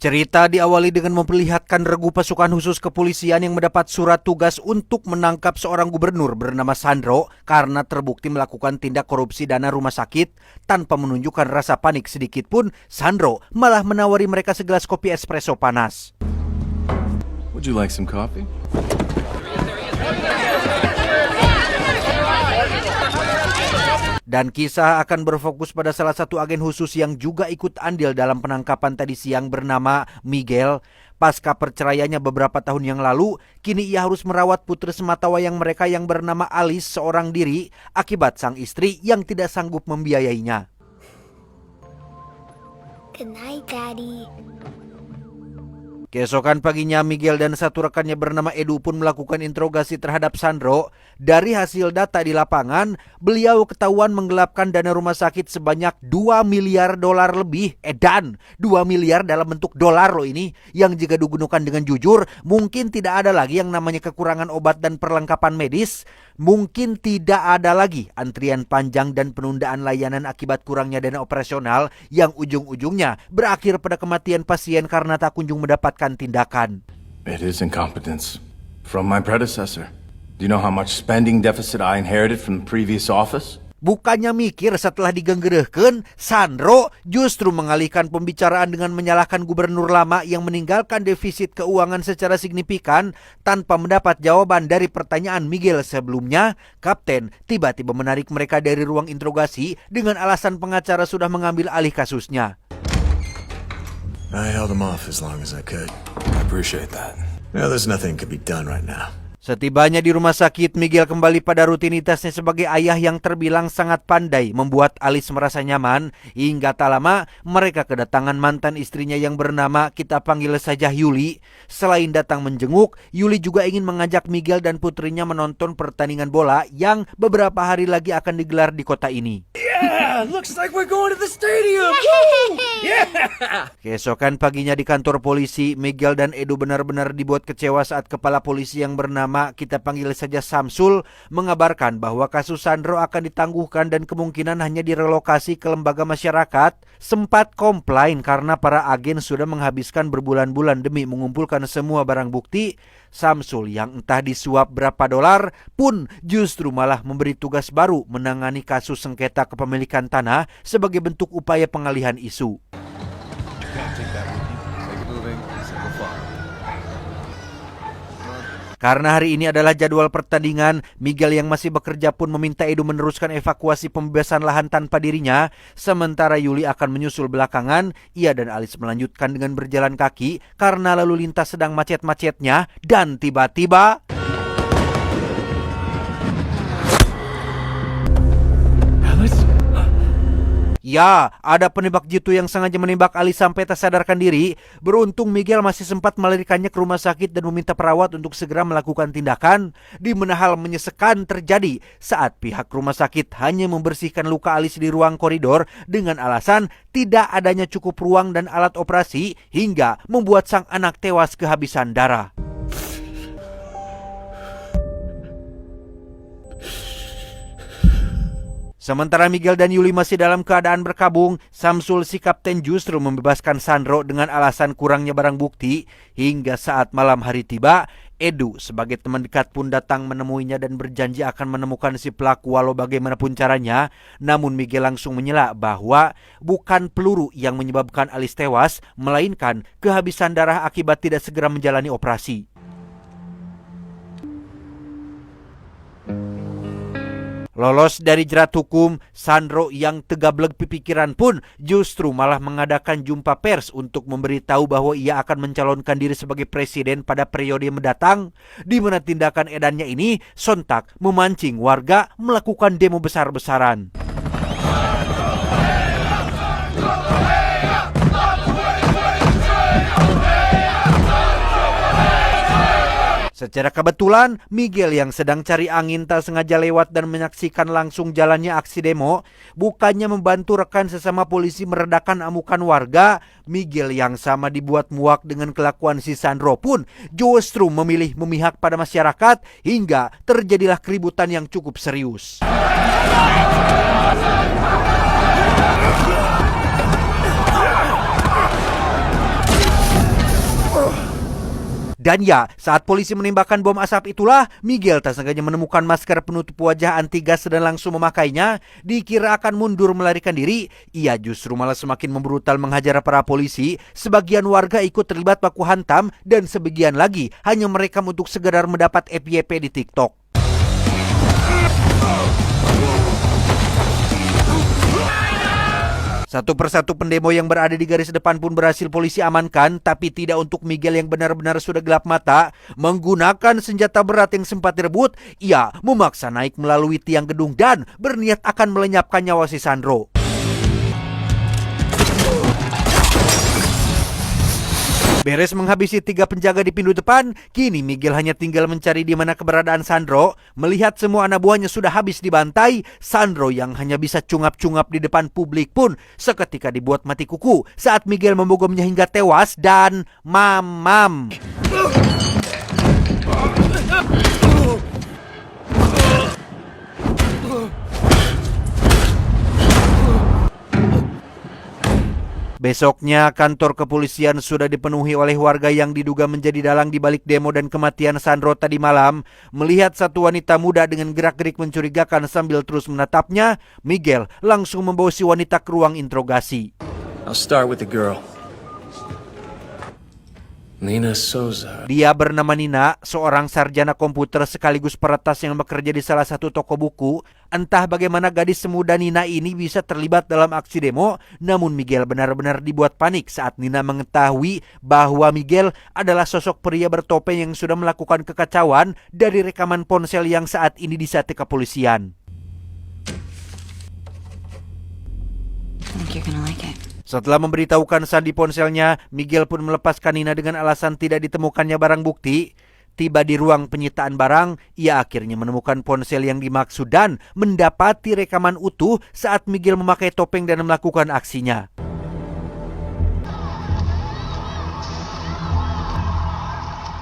Cerita diawali dengan memperlihatkan regu pasukan khusus kepolisian yang mendapat surat tugas untuk menangkap seorang gubernur bernama Sandro karena terbukti melakukan tindak korupsi dana rumah sakit. Tanpa menunjukkan rasa panik sedikit pun, Sandro malah menawari mereka segelas kopi espresso panas. Would you like some coffee? Dan kisah akan berfokus pada salah satu agen khusus yang juga ikut andil dalam penangkapan tadi siang bernama Miguel. Pasca perceraiannya beberapa tahun yang lalu, kini ia harus merawat putri sematawayang mereka yang bernama Alice seorang diri akibat sang istri yang tidak sanggup membiayainya. Good night, Daddy. Keesokan paginya, Miguel dan satu rekannya bernama Edu pun melakukan interogasi terhadap Sandro. Dari hasil data di lapangan, beliau ketahuan menggelapkan dana rumah sakit sebanyak 2 miliar dolar lebih. Dan 2 miliar dalam bentuk dolar loh ini, yang jika digunakan dengan jujur, mungkin tidak ada lagi yang namanya kekurangan obat dan perlengkapan medis. Mungkin tidak ada lagi antrian panjang dan penundaan layanan akibat kurangnya dana operasional yang ujung-ujungnya berakhir pada kematian pasien karena tak kunjung mendapatkan tindakan. It is incompetence from my predecessor. Do you know how much spending deficit I inherited from the previous office? Bukannya mikir setelah digenggerehkeun, Sandro justru mengalihkan pembicaraan dengan menyalahkan gubernur lama yang meninggalkan defisit keuangan secara signifikan tanpa mendapat jawaban dari pertanyaan Miguel sebelumnya. Kapten tiba-tiba menarik mereka dari ruang interogasi dengan alasan pengacara sudah mengambil alih kasusnya. I held him off as long as I could. I appreciate that. Now there's nothing can be done right now. Setibanya di rumah sakit, Miguel kembali pada rutinitasnya sebagai ayah yang terbilang sangat pandai membuat Alice merasa nyaman. Hingga tak lama mereka kedatangan mantan istrinya yang bernama, kita panggil saja Yuli. Selain datang menjenguk, Yuli juga ingin mengajak Miguel dan putrinya menonton pertandingan bola yang beberapa hari lagi akan digelar di kota ini. Yeah, looks like we're going to the stadium. Yeah. Keesokan paginya di kantor polisi, Miguel dan Edu benar-benar dibuat kecewa saat kepala polisi yang bernama, kita panggil saja Samsul, mengabarkan bahwa kasus Sandro akan ditangguhkan dan kemungkinan hanya direlokasi ke lembaga masyarakat. Sempat komplain karena para agen sudah menghabiskan berbulan-bulan demi mengumpulkan semua barang bukti. Samsul yang entah disuap berapa dolar pun justru malah memberi tugas baru menangani kasus sengketa kepemilikan tanah sebagai bentuk upaya pengalihan isu. Karena hari ini adalah jadwal pertandingan, Miguel yang masih bekerja pun meminta Edu meneruskan evakuasi pembebasan lahan tanpa dirinya. Sementara Yuli akan menyusul belakangan. Ia dan Alice melanjutkan dengan berjalan kaki karena lalu lintas sedang macet-macetnya. Dan tiba-tiba... Ya, ada penembak jitu yang sengaja menembak Alice sampai tak sadarkan diri. Beruntung Miguel masih sempat melarikannya ke rumah sakit dan meminta perawat untuk segera melakukan tindakan. Di mana hal menyesekan terjadi saat pihak rumah sakit hanya membersihkan luka Alice di ruang koridor dengan alasan tidak adanya cukup ruang dan alat operasi hingga membuat sang anak tewas kehabisan darah. Sementara Miguel dan Yuli masih dalam keadaan berkabung, Samsul si kapten justru membebaskan Sandro dengan alasan kurangnya barang bukti. Hingga saat malam hari tiba, Edu sebagai teman dekat pun datang menemuinya dan berjanji akan menemukan si pelaku walau bagaimanapun caranya. Namun Miguel langsung menyela bahwa bukan peluru yang menyebabkan Alice tewas, melainkan kehabisan darah akibat tidak segera menjalani operasi. Lolos dari jerat hukum, Sandro yang tegablek pikiran pun justru malah mengadakan jumpa pers untuk memberitahu bahwa ia akan mencalonkan diri sebagai presiden pada periode mendatang, di mana tindakan edannya ini sontak memancing warga melakukan demo besar-besaran. Secara kebetulan, Miguel yang sedang cari angin tak sengaja lewat dan menyaksikan langsung jalannya aksi demo. Bukannya membantu rekan sesama polisi meredakan amukan warga, Miguel yang sama dibuat muak dengan kelakuan si Sandro pun justru memilih memihak pada masyarakat hingga terjadilah keributan yang cukup serius. Dan ya, saat polisi menembakkan bom asap itulah, Miguel tak sengaja menemukan masker penutup wajah anti gas dan langsung memakainya. Dikira akan mundur melarikan diri, ia justru malah semakin membrutal menghajar para polisi. Sebagian warga ikut terlibat baku hantam dan sebagian lagi hanya merekam untuk sekedar mendapat FYP di TikTok. Satu persatu pendemo yang berada di garis depan pun berhasil polisi amankan, tapi tidak untuk Miguel yang benar-benar sudah gelap mata. Menggunakan senjata berat yang sempat direbut, ia memaksa naik melalui tiang gedung dan berniat akan melenyapkan nyawa si Sandro. Beres menghabisi 3 penjaga di pintu depan, kini Miguel hanya tinggal mencari di mana keberadaan Sandro. Melihat semua anak buahnya sudah habis dibantai, Sandro yang hanya bisa cungap-cungap di depan publik pun seketika dibuat mati kuku saat Miguel membogomnya hingga tewas dan mamam. Besoknya, kantor kepolisian sudah dipenuhi oleh warga yang diduga menjadi dalang di balik demo dan kematian Sandro tadi malam. Melihat satu wanita muda dengan gerak-gerik mencurigakan sambil terus menatapnya, Miguel langsung membawa si wanita ke ruang interogasi. I'll start with the girl. Nina Souza. Dia bernama Nina, seorang sarjana komputer sekaligus peretas yang bekerja di salah satu toko buku. Entah bagaimana gadis semuda Nina ini bisa terlibat dalam aksi demo, namun Miguel benar-benar dibuat panik saat Nina mengetahui bahwa Miguel adalah sosok pria bertopeng yang sudah melakukan kekacauan dari rekaman ponsel yang saat ini disita kepolisian. I think you're gonna like it. Setelah memberitahukan sandi ponselnya, Miguel pun melepaskan Nina dengan alasan tidak ditemukannya barang bukti. Tiba di ruang penyitaan barang, ia akhirnya menemukan ponsel yang dimaksud dan mendapati rekaman utuh saat Miguel memakai topeng dan melakukan aksinya.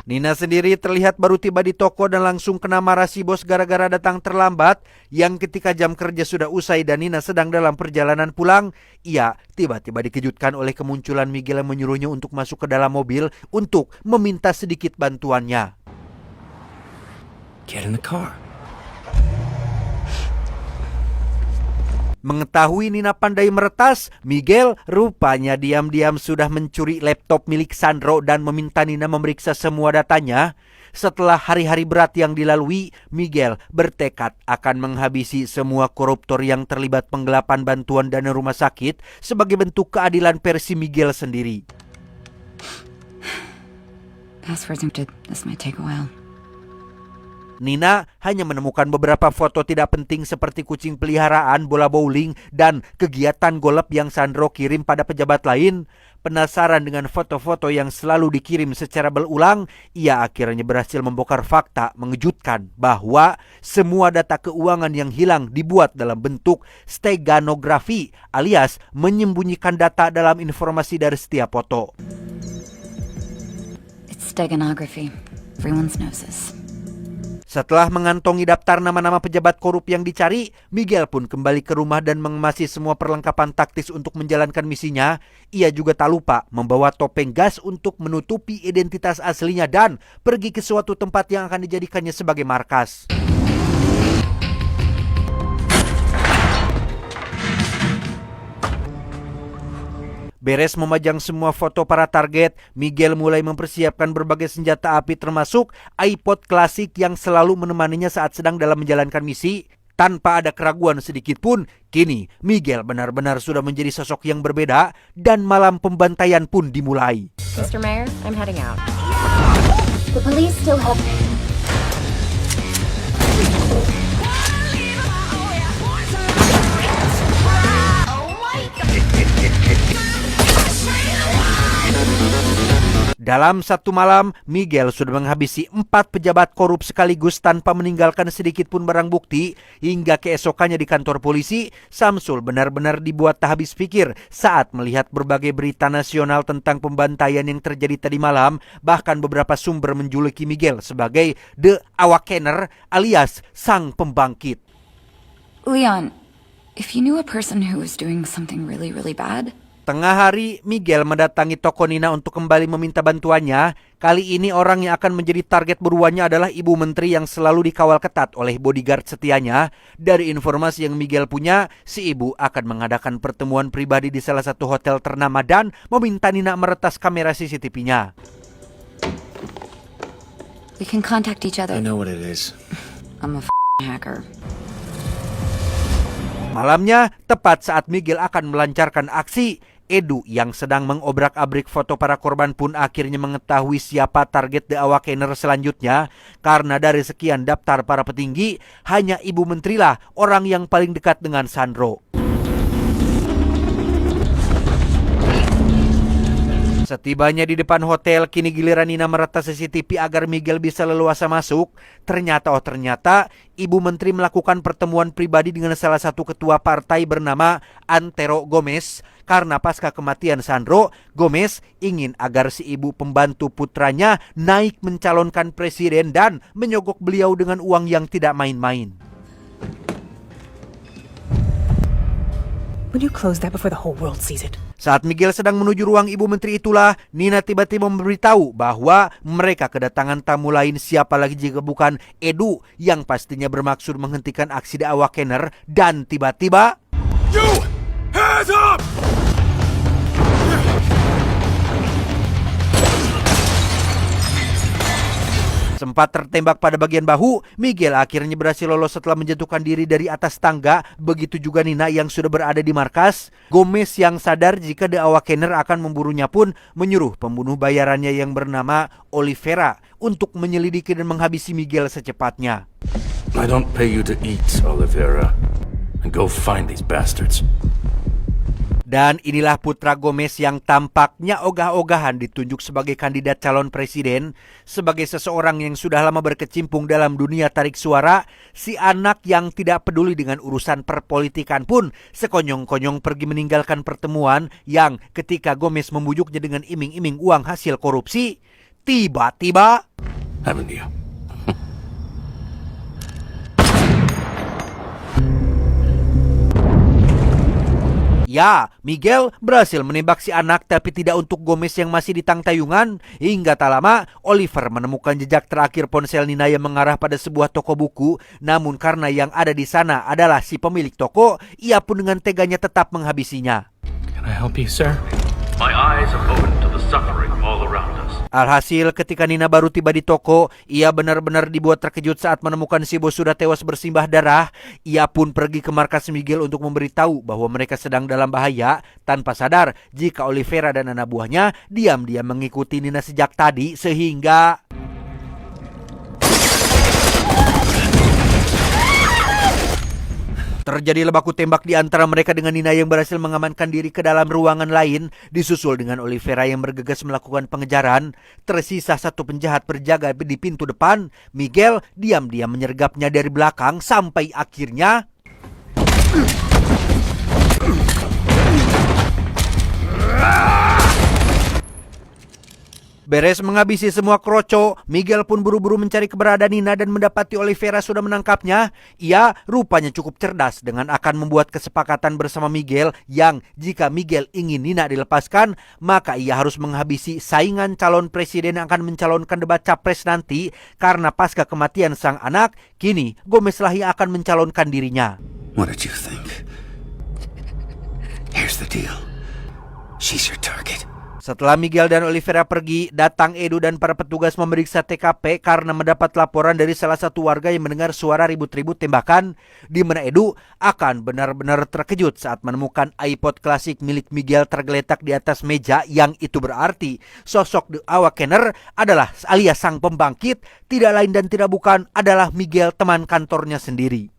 Nina sendiri terlihat baru tiba di toko dan langsung kena marah si bos gara-gara datang terlambat. Yang ketika jam kerja sudah usai dan Nina sedang dalam perjalanan pulang, ia tiba-tiba dikejutkan oleh kemunculan Miguel yang menyuruhnya untuk masuk ke dalam mobil untuk meminta sedikit bantuannya. Get in the car. Mengetahui Nina pandai meretas, Miguel rupanya diam-diam sudah mencuri laptop milik Sandro dan meminta Nina memeriksa semua datanya. Setelah hari-hari berat yang dilalui, Miguel bertekad akan menghabisi semua koruptor yang terlibat penggelapan bantuan dana rumah sakit sebagai bentuk keadilan versi Miguel sendiri. Passwords encrypted. This might take a while. Nina hanya menemukan beberapa foto tidak penting seperti kucing peliharaan, bola bowling, dan kegiatan golf yang Sandro kirim pada pejabat lain. Penasaran dengan foto-foto yang selalu dikirim secara berulang, ia akhirnya berhasil membongkar fakta mengejutkan bahwa semua data keuangan yang hilang dibuat dalam bentuk steganografi alias menyembunyikan data dalam informasi dari setiap foto. It's steganography. Everyone's knows this. Setelah mengantongi daftar nama-nama pejabat korup yang dicari, Miguel pun kembali ke rumah dan mengemasi semua perlengkapan taktis untuk menjalankan misinya. Ia juga tak lupa membawa topeng gas untuk menutupi identitas aslinya dan pergi ke suatu tempat yang akan dijadikannya sebagai markas. Beres memajang semua foto para target, Miguel mulai mempersiapkan berbagai senjata api termasuk iPod klasik yang selalu menemaninya saat sedang dalam menjalankan misi. Tanpa ada keraguan sedikit pun, kini Miguel benar-benar sudah menjadi sosok yang berbeda dan malam pembantaian pun dimulai. Mr. Mayor, I'm heading out. The police still have... Dalam satu malam, Miguel sudah menghabisi 4 pejabat korup sekaligus tanpa meninggalkan sedikit pun barang bukti. Hingga keesokannya di kantor polisi, Samsul benar-benar dibuat tak habis pikir saat melihat berbagai berita nasional tentang pembantaian yang terjadi tadi malam. Bahkan beberapa sumber menjuluki Miguel sebagai The Awakener alias Sang Pembangkit. Leon, if you knew a person who was doing something really, really bad, Tengah hari, Miguel mendatangi toko Nina untuk kembali meminta bantuannya. Kali ini orang yang akan menjadi target buruannya adalah ibu menteri yang selalu dikawal ketat oleh bodyguard setianya. Dari informasi yang Miguel punya, si ibu akan mengadakan pertemuan pribadi di salah satu hotel ternama dan meminta Nina meretas kamera CCTV-nya. We can contact each I other. know what it is. I'm a hacker. Malamnya, tepat saat Miguel akan melancarkan aksi, Edu yang sedang mengobrak-abrik foto para korban pun akhirnya mengetahui siapa target The Awakener selanjutnya. Karena dari sekian daftar para petinggi, hanya ibu menteri lah orang yang paling dekat dengan Sandro. Setibanya di depan hotel, kini giliran Nina meretas CCTV agar Miguel bisa leluasa masuk. Ternyata ibu menteri melakukan pertemuan pribadi dengan salah satu ketua partai bernama Antero Gomez. Karena pasca kematian Sandro, Gomez ingin agar si ibu pembantu putranya naik mencalonkan presiden dan menyogok beliau dengan uang yang tidak main-main. Will you close that before the whole world sees it? Saat Miguel sedang menuju ruang ibu menteri itulah, Nina tiba-tiba memberitahu bahwa mereka kedatangan tamu lain, siapa lagi jika bukan Edu yang pastinya bermaksud menghentikan aksi The Awakener. Dan tiba-tiba, You! Hands up! sempat tertembak pada bagian bahu, Miguel akhirnya berhasil lolos setelah menjatuhkan diri dari atas tangga. Begitu juga Nina yang sudah berada di markas. Gomez yang sadar jika The Awakener akan memburunya pun menyuruh pembunuh bayarannya yang bernama Olivera untuk menyelidiki dan menghabisi Miguel secepatnya. I don't pay you to eat, Oliveira. And go find these bastards. Dan inilah putra Gomez yang tampaknya ogah-ogahan ditunjuk sebagai kandidat calon presiden. Sebagai seseorang yang sudah lama berkecimpung dalam dunia tarik suara, si anak yang tidak peduli dengan urusan perpolitikan pun sekonyong-konyong pergi meninggalkan pertemuan yang ketika Gomez membujuknya dengan iming-iming uang hasil korupsi, tiba-tiba Haven't you? ya, Miguel berhasil menembak si anak, tapi tidak untuk Gomez yang masih di tangtayungan. Hingga tak lama, Oliver menemukan jejak terakhir ponsel Nina yang mengarah pada sebuah toko buku. Namun karena yang ada di sana adalah si pemilik toko, ia pun dengan teganya tetap menghabisinya. Can I help you, sir? My eyes are open to the suffering all around us. Alhasil ketika Nina baru tiba di toko, ia benar-benar dibuat terkejut saat menemukan si bos sudah tewas bersimbah darah. Ia pun pergi ke markas Miguel untuk memberitahu bahwa mereka sedang dalam bahaya, tanpa sadar jika Olivera dan anak buahnya diam-diam mengikuti Nina sejak tadi, sehingga terjadilah baku tembak di antara mereka dengan Nina yang berhasil mengamankan diri ke dalam ruangan lain, disusul dengan Olivera yang bergegas melakukan pengejaran. Tersisa satu penjahat berjaga di pintu depan. Miguel diam-diam menyergapnya dari belakang sampai akhirnya beres menghabisi semua kroco, Miguel pun buru-buru mencari keberadaan Nina dan mendapati Olivera sudah menangkapnya. Ia rupanya cukup cerdas dengan akan membuat kesepakatan bersama Miguel yang jika Miguel ingin Nina dilepaskan, maka ia harus menghabisi saingan calon presiden yang akan mencalonkan debat capres nanti. Karena pasca kematian sang anak, kini Gomez lah yang akan mencalonkan dirinya. What did you think? Here's the deal. She's your target. Setelah Miguel dan Olivera pergi, datang Edu dan para petugas memeriksa TKP karena mendapat laporan dari salah satu warga yang mendengar suara ribut-ribut tembakan, di mana Edu akan benar-benar terkejut saat menemukan iPod klasik milik Miguel tergeletak di atas meja, yang itu berarti sosok The Awakener adalah alias sang pembangkit, tidak lain dan tidak bukan adalah Miguel, teman kantornya sendiri.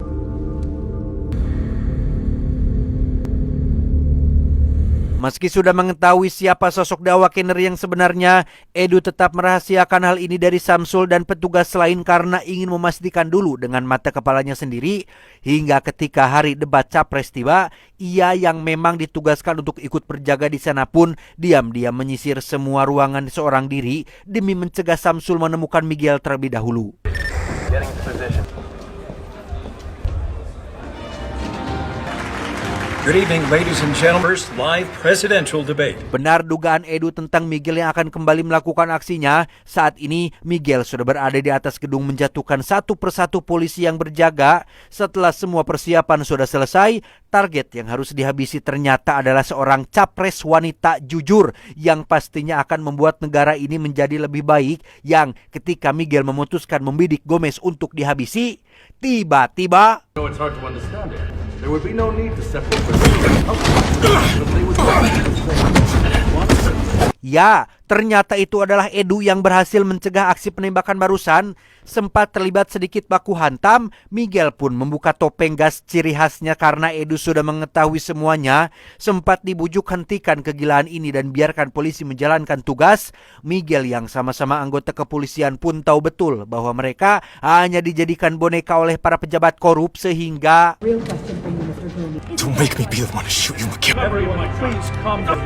Meski sudah mengetahui siapa sosok The Awakener yang sebenarnya, Edu tetap merahasiakan hal ini dari Samsul dan petugas lain karena ingin memastikan dulu dengan mata kepalanya sendiri. Hingga ketika hari debat capres tiba, ia yang memang ditugaskan untuk ikut berjaga di sana pun diam-diam menyisir semua ruangan seorang diri demi mencegah Samsul menemukan Miguel terlebih dahulu. Good evening, ladies and gentlemen. First live presidential debate. Benar dugaan Edu tentang Miguel yang akan kembali melakukan aksinya. Saat ini Miguel sudah berada di atas gedung menjatuhkan satu persatu polisi yang berjaga. Setelah semua persiapan sudah selesai, target yang harus dihabisi ternyata adalah seorang capres wanita jujur yang pastinya akan membuat negara ini menjadi lebih baik. Yang ketika Miguel memutuskan membidik Gomez untuk dihabisi, tiba-tiba No, it's hard to understand it. There would be no need to separate. ya, ternyata itu adalah Edu yang berhasil mencegah aksi penembakan barusan. Sempat terlibat sedikit baku hantam, Miguel pun membuka topeng gas ciri khasnya karena Edu sudah mengetahui semuanya. Sempat dibujuk hentikan kegilaan ini dan biarkan polisi menjalankan tugas. Miguel yang sama-sama anggota kepolisian pun tahu betul bahwa mereka hanya dijadikan boneka oleh para pejabat korup sehingga Don't make me be the one to shoot you, McKill. Everyone, please calm down.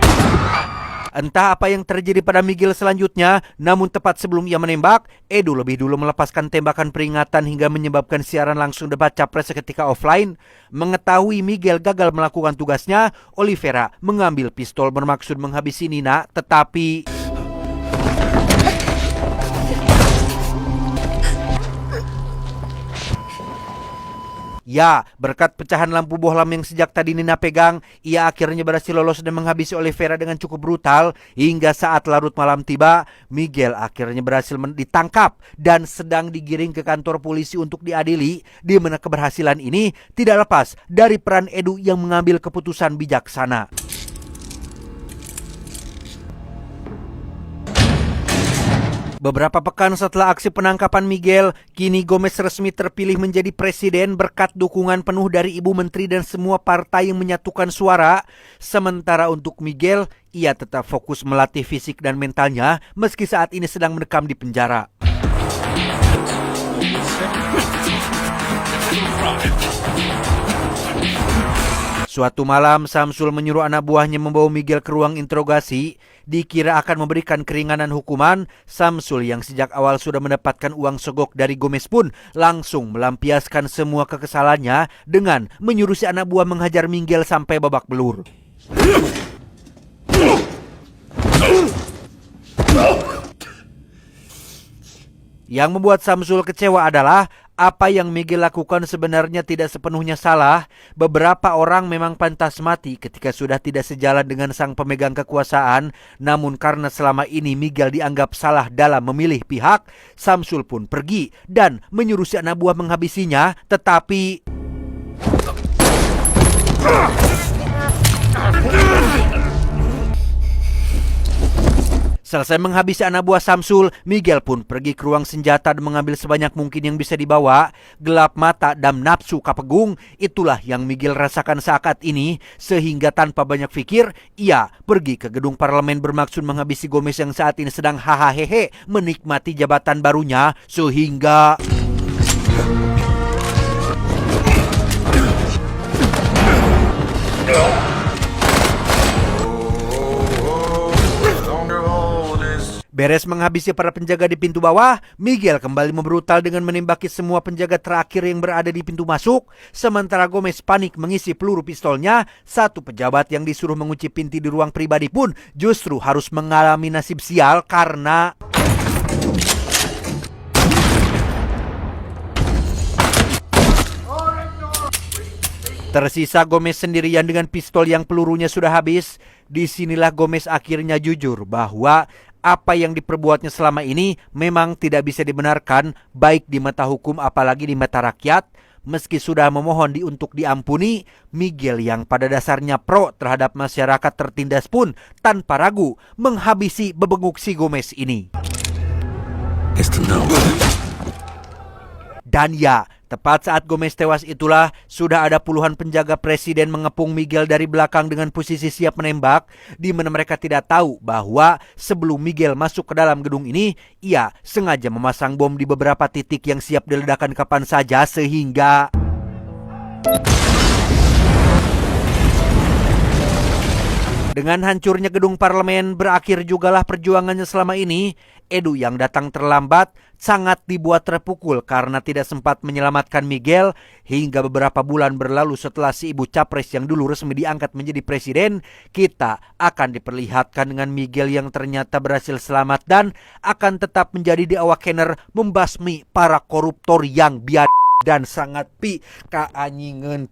entah apa yang terjadi pada Miguel selanjutnya, namun tepat sebelum ia menembak, Edu lebih dulu melepaskan tembakan peringatan hingga menyebabkan siaran langsung debat capres seketika offline. Mengetahui Miguel gagal melakukan tugasnya, Oliveira mengambil pistol bermaksud menghabisi Nina, tetapi ya, berkat pecahan lampu bohlam yang sejak tadi Nina pegang, ia akhirnya berhasil lolos dan menghabisi Oliveira dengan cukup brutal. Hingga saat larut malam tiba, Miguel akhirnya berhasil ditangkap dan sedang digiring ke kantor polisi untuk diadili, di mana keberhasilan ini tidak lepas dari peran Edu yang mengambil keputusan bijaksana. Beberapa pekan setelah aksi penangkapan Miguel, kini Gomez resmi terpilih menjadi presiden berkat dukungan penuh dari Ibu Menteri dan semua partai yang menyatukan suara. Sementara untuk Miguel, ia tetap fokus melatih fisik dan mentalnya meski saat ini sedang mendekam di penjara. Suatu malam, Samsul menyuruh anak buahnya membawa Miguel ke ruang interogasi. Dikira akan memberikan keringanan hukuman, Samsul yang sejak awal sudah mendapatkan uang sogok dari Gomez pun langsung melampiaskan semua kekesalannya dengan menyuruh si anak buah menghajar Miguel sampai babak belur. Yang membuat Samsul kecewa adalah apa yang Miguel lakukan sebenarnya tidak sepenuhnya salah. Beberapa orang memang pantas mati ketika sudah tidak sejalan dengan sang pemegang kekuasaan. Namun karena selama ini Miguel dianggap salah dalam memilih pihak, Samsul pun pergi dan menyuruh si anak buah menghabisinya. Tetapi selesai menghabisi anak buah Samsul, Miguel pun pergi ke ruang senjata dan mengambil sebanyak mungkin yang bisa dibawa. Gelap mata dan nafsu kapegung, itulah yang Miguel rasakan saat ini. Sehingga tanpa banyak pikir, ia pergi ke gedung parlemen bermaksud menghabisi Gomez yang saat ini sedang hahaha menikmati jabatan barunya. Sehingga beres menghabisi para penjaga di pintu bawah, Miguel kembali membrutal dengan menembaki semua penjaga terakhir yang berada di pintu masuk. Sementara Gomez panik mengisi peluru pistolnya. Satu pejabat yang disuruh mengunci pintu di ruang pribadi pun justru harus mengalami nasib sial karena tersisa Gomez sendirian dengan pistol yang pelurunya sudah habis. Disinilah Gomez akhirnya jujur bahwa apa yang diperbuatnya selama ini memang tidak bisa dibenarkan baik di mata hukum apalagi di mata rakyat. Meski sudah memohon untuk diampuni, Miguel yang pada dasarnya pro terhadap masyarakat tertindas pun tanpa ragu menghabisi bebenguk si Gomez ini. Dan ya, tepat saat Gomez tewas itulah sudah ada puluhan penjaga presiden mengepung Miguel dari belakang dengan posisi siap menembak, di mana mereka tidak tahu bahwa sebelum Miguel masuk ke dalam gedung ini, ia sengaja memasang bom di beberapa titik yang siap diledakkan kapan saja sehingga Dengan hancurnya gedung parlemen berakhir jugalah perjuangannya selama ini. Edu yang datang terlambat sangat dibuat terpukul karena tidak sempat menyelamatkan Miguel hingga beberapa bulan berlalu setelah si ibu capres yang dulu resmi diangkat menjadi presiden. Kita akan diperlihatkan dengan Miguel yang ternyata berhasil selamat dan akan tetap menjadi The Awakener membasmi para koruptor yang biad dan sangat kaanyingeun.